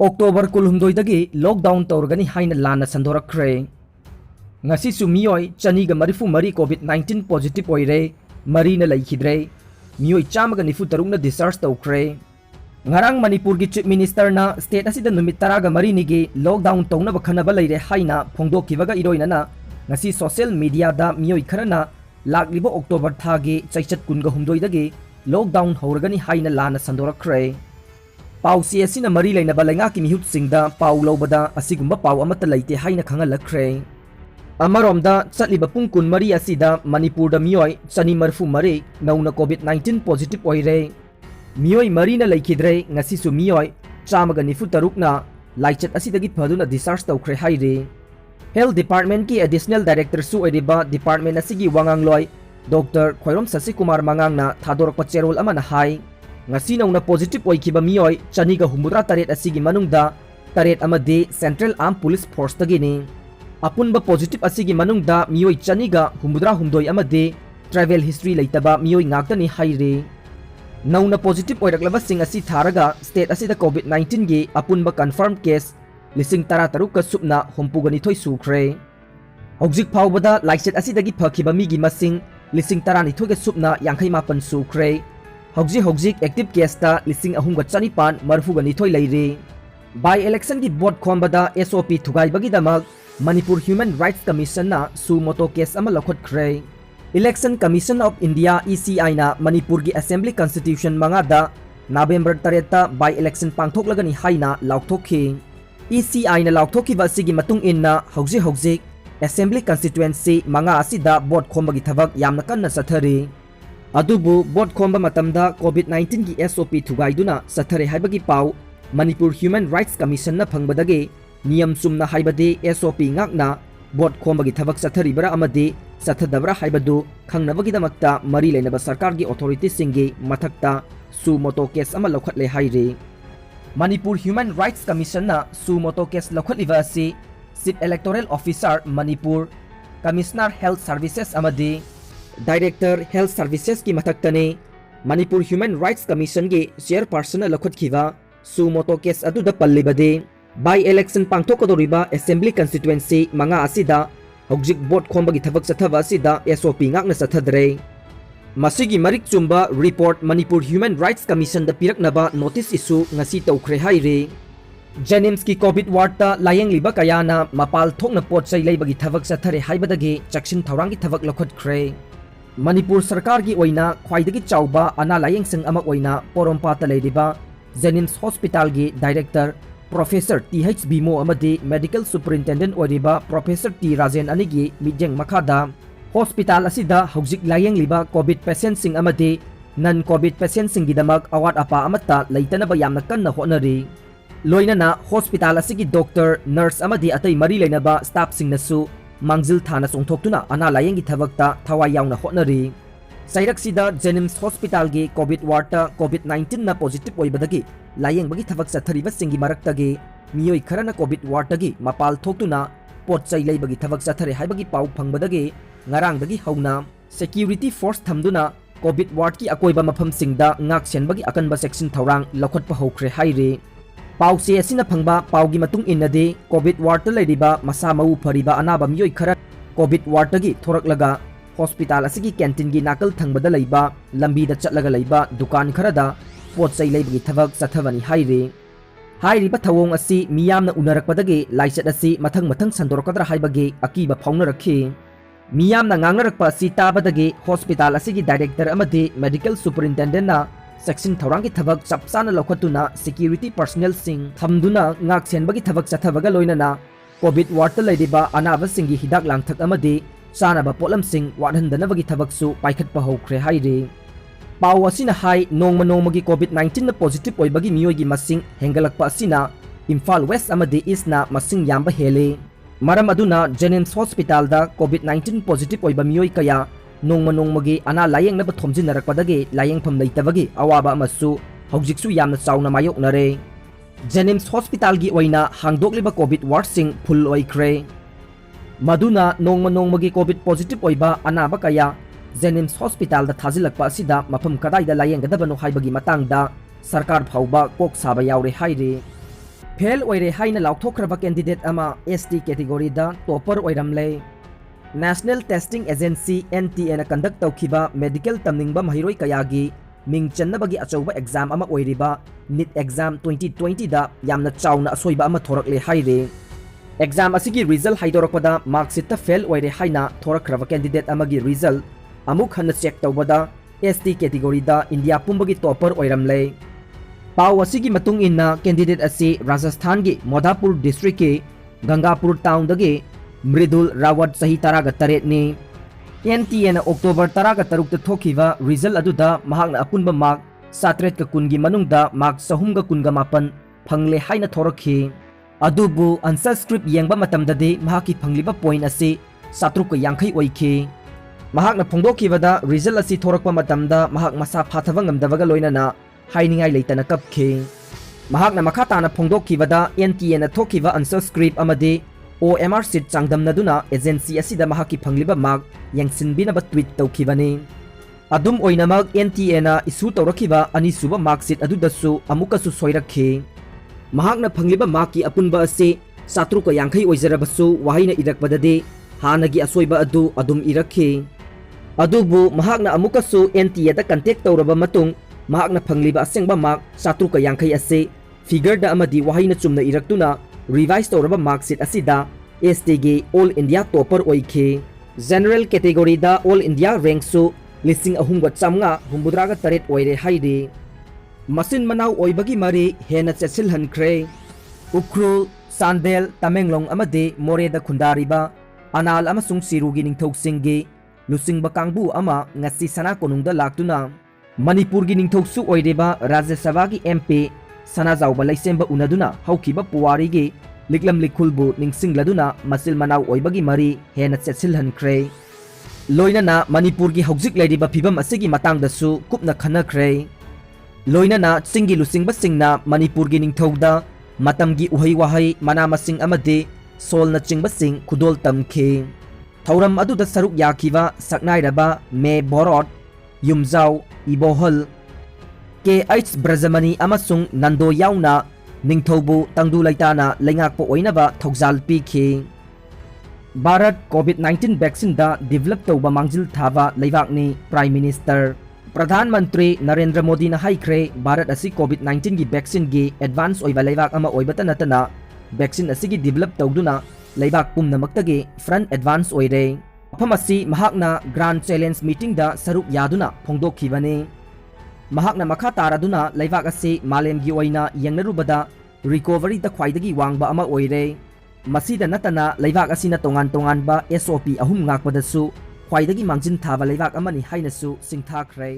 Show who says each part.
Speaker 1: October kulhumdoidagi lockdown tawrgani haina lana sandorakre. Ngasi su miyoi chaniga marifu mari COVID-19 positive oire, mari na laikhidre. Miyoi chamaga nifu tarungna discharge tawkre. Ngarang Manipur gi Chief Minister na state asida numit taraga mari nigi lockdown tawna bakhanaba laire haina phongdokibaga iroinana ngasi social media da miyoi kharana laklibo October thagi chaichat kunga humdoidagi lockdown hawrgani haina lana sandorakre. Pausi asina mari laina balenga ki mihut singda pau lobada asigumba pau amata laite haina khangalakre. Amaromda chatliba pung kun mari asida Manipur da miyoi chani marfu mari nauna COVID-19 positive oire. Miyoi mari na laikhidre ngasi su miyoi chamaga nifu tarukna laichat asidagi phaduna discharge tawkre haire. Health Department ki Additional Director su oiriba Department asigi wangangloi Dr. Khoirom Sasikumar Mangang na thadorakpa cherol amana hai. Ngasi nauna positive oikiba miyoi chaniga humudra taret asigi manungda taret amadi Central Armed Police Force tagini. Apunba positive asigi manungda miyoi chaniga humudra humdoi amadi travel history laitaba miyoi ngaktani haire. Nauna positive oiraklaba sing asi tharaga state asida COVID-19 gi apunba confirmed case lising tara taruk supna humpugani thoi sukre. Hojik phawbada laichet asidagi phakiba migi masing lising tarani thoge supna yankhai mapan sukre. Hojik active case ta lising ahumga chanipan marfugani thoi laire. By election gi vote khombada SOP thugai bagi damak Manipur Human Rights Commission na su moto case ama lakhot khre. Election Commission of India ECI na Manipur gi Assembly Constitution mangada November tareta by election pangthoklagani haina lauthokhi. ECI na lauthokhi ba sigi matung inna hojik Assembly Constituency manga asida vote khombagi thabak yamna kanna sathari. Adubu bot khomba matamda COVID-19 gi SOP thugaiduna sathare haibagi pau Manipur Human Rights Commission na phangbadagi niyam sumna haibadi SOP ngakna bot khombagi thabak satharibara amadi sathadabra haibadu khangnabagi damakta mari leinaba sarkar gi authorities singi mathakta su moto case ama lokhatle haire. Manipur Human Rights Commission na su moto case lokhatliba si Chief Electoral Officer Manipur, Commissioner Health Services amadi Director Health Services ki mathaktane Manipur Human Rights Commission gi chairperson na lokhatkhiba su moto case adu da pallibade by election pangthokodoriba Assembly Constituency manga asida hojik vote khombagi thabak sathaba asida SOP ngakna sathadre. Masigi marik chumba report Manipur Human Rights Commission da piraknaba notice issue ngasi tawkhre haire. Jenims ki COVID ward ta layeng liba kayana mapal thokna pot chai leibagi thabak sathare haibadagi chaksin thawrangi thabak lokhatkre. Manipur Sarkar gi oina khwaidagi chawba ana layeng sing ama oina Porompata leiriba Jenims Hospital gi Director Professor TH Bimo amadi Medical Superintendent oiriba Professor T Rajen anigi mijeng makhada hospital asida hojik layeng liba COVID patient sing amadi non COVID patient sing gidamak awat apa amata leitanaba yamna kanna honari. Loinana hospital asigi doctor nurse amadi atai mari leinaba staff sing nasu mangjil thana songthoktuna ana layeng gi thabakta thawai yauna honari. Sairaksida Jenims Hospital gi COVID ward ta COVID-19 na positive oibadagi layeng bagi thabak sathariba singi maraktagi miyoi kharana COVID ward tagi mapal thoktuna pot chai leibagi thabak sathare haibagi pau phangbadagi ngarangdagi hauna security force thamduna COVID ward ki akoiba mafam singda ngak senbagi akanba section thawrang lokhatpa hokre haire. Pau se asina phangba paugi matung innadi COVID ward ta leiriba masa mau phariba anaba miyoi khara COVID ward tagi thoraklaga hospital asigi canteen gi nakal thangbada leiba lambi da chatlaga leiba dukan kharada pot chai leibagi thabak sathavani haire. Hairiba thawong asi miyamna unarakpadagi laichat asi mathang sandorokadra haibagi akiba phawnarakhi. Miyamna ngangnarakpa si tabadagi hospital asigi director amadi medical superintendent na section thawrangi thabak chapsana lokhatuna security personnel sing thamduna ngak senbagi thabak chathabaga loinana COVID ward ta leiriba anaba singi hidak langthak amadi sanaba polam sing wadhandanabagi thabak su paikhatpa hokre haire. Pau asina hai nongmagi COVID-19 na positive oibagi miyoi gi masing hengalakpa asina Imphal West amadi East na masing yamba hele. Maram aduna Jenims Hospital da COVID-19 positive oiba miyoi kaya nongmagi ana layeng na bathomjin narakpadagi layeng pham leitabagi awaba amasu hojiksu yamna chawna mayoknare. Jenims Hospital gi oina hangdokliba COVID ward sing full oikre. Maduna nongmagi COVID positive oiba anaba kaya Jenims Hospital da thazilakpa asida mafam kadai da layeng gadabano haibagi matang da sarkar phauba kok saba yaure haire. Fail ओइरे हाइना लाउथोख्रबा candidate अमा ST category दा topper ओइरमले national testing agency NTA ना conduct तौखिबा medical तमनिंगबा महिरोई कयागी मिंग चन्नबगी अचौबा एग्जाम अमा ओइरिबा नीट एग्जाम 2020 दा यामना चाउना असोइबा अमा थोरकले हाइरे एग्जाम असिगी रिजल्ट हाइदोरकपदा मार्कशीट ता फेल ओइरे हाइना थोरख्रबा कैंडिडेट अमागी रिजल्ट अमुक हन्ना चेक तौबदा ST कैटेगरी दा इंडिया पुंबगी टॉपर ओइरमले पाव असिगी मतुंग इन्ना कैंडिडेट असी राजस्थान की मोदापुर डिस्ट्रिक्ट के गंगापुर टाउन दगे मृदुल रावत सही तरागा तरेट ने NTA ना अक्टोबर तरागा तरुक थोखिबा रिजल्ट अदुदा महागना अपुनबा मार्क 7 का कुनगी मनुंगदा मार्क 3 का कुनगा मापन फंगले हाइना थोरखी अदुबु आंसर स्क्रिप्ट येंबा मतमददे महाकी फंगलिबा पॉइंट असी 7 का यांखै ओइखी महागना फोंदोखिबदा रिजल्ट असी थोरकपा मतमदा महाग मसा फाथबा ngamdabaga लोइनाना हाइनिंगाई लेतना कपखे महागना मखा ताना फोंदोखिबदा NTA ना थोखिबा आंसर स्क्रिप्ट अमदे OMR सीट चांगदमनदुना एजेंसी असिदा महाकी फंगलिबा मार्क यंगसिनबिनबा ट्वीट तौखिबने अदुम ओइनमक NTA ना इशू तौरखिबा अनिसुबा मार्क सीट अदुदसु अमुकसु सोइरखे महागना फंगलिबा मार्क की अपुनबा असे 7 का यांखै ओइजरबसु वाहिना इरकबददे हानगी असोइबा अदु अदुम इरखे अदुबु महागना अमुकसु NTA दा कंटेक्ट तौरबा मतुंग महागना फंगलिबा असेंगबा मार्क 7 का यांखै असे फिगर दा अमदी वाहिना चुमना इरक्तुना रिवाइज तौरबा मार्क सीट असिदा ST गे ऑल इंडिया टॉपर ओइखे जनरल कैटेगरी दा ऑल इंडिया रैंक सु 3,500 तरेट ओइरे हाइदे मसिन मनाउ ओइबगी मरी हेना चेसिलहनख्रे उख्रुल सांदेल तमेंगलोंग अमदे मोरेदा खुंदारिबा अनाल अमसुंग सिरुगी निंथौसिंगे लुसिंगबा कांगबु अमा ngasi सना कोनुंगदा लाक्तुना मणिपुर की निंथौसु ओइरेबा राज्य सभा की MP सनाजाउबा लैसेंबा उनदुना हौखिबा पुवारी गे लिकलम लिखुलबु निंगसिंगलदुना मसिल मनाउ ओइबगी मरी हेना चेसिलहनख्रे लोइनना मणिपुर की हौजिक लैरिबा फिबम असिगी मतंगदसु कुपना खनख्रे लोइनना सिंगी लुसिंगबा सिंगना मणिपुर की निंथौदा मतमगी उहै वाहै मना मसिंग अमदे सोलना चिंगबा सिंग खुदोल तमखे थौरम अदुदा सरुक याखिबा सकनाइरबा मे बोरोट युमजाउ इबोहल KH ब्रजमनी अमसुंग नंदो याउना निंगथौबु तंगदु लैताना लैंगाकपा ओइनबा थौजाल पीखे भारत कोविड-19 वैक्सीन दा डेवलप तौबा मांगजिल थाबा लैबाकनी प्राइम मिनिस्टर प्रधानमंत्री नरेंद्र मोदी ना हाइख्रे भारत असी कोविड-19 की वैक्सीन की एडवांस ओइबा लैबाक अमा ओइबता नतना वैक्सीन असी की डेवलप तौदुना लैबाक पुमनमक्तगे फ्रंट एडवांस ओइरे मफम असी महाकना ग्रांड चैलेंज मीटिंग दा सरुक यादुना फोंदोखिबने महाकना मखा तारादुना लैबाक असी मालेमगी ओइना यंगनरुबदा रिकवरी दा ख्वाइदगी वांगबा अमा ओइरे मसीदा नतना लैबाक असिना तोंगान तोंगानबा SOP अहुम ngakpadasु ख्वाइदगी मांगजिन थाबा लैबाक अमनि हाइनसु सिंथाख्रे।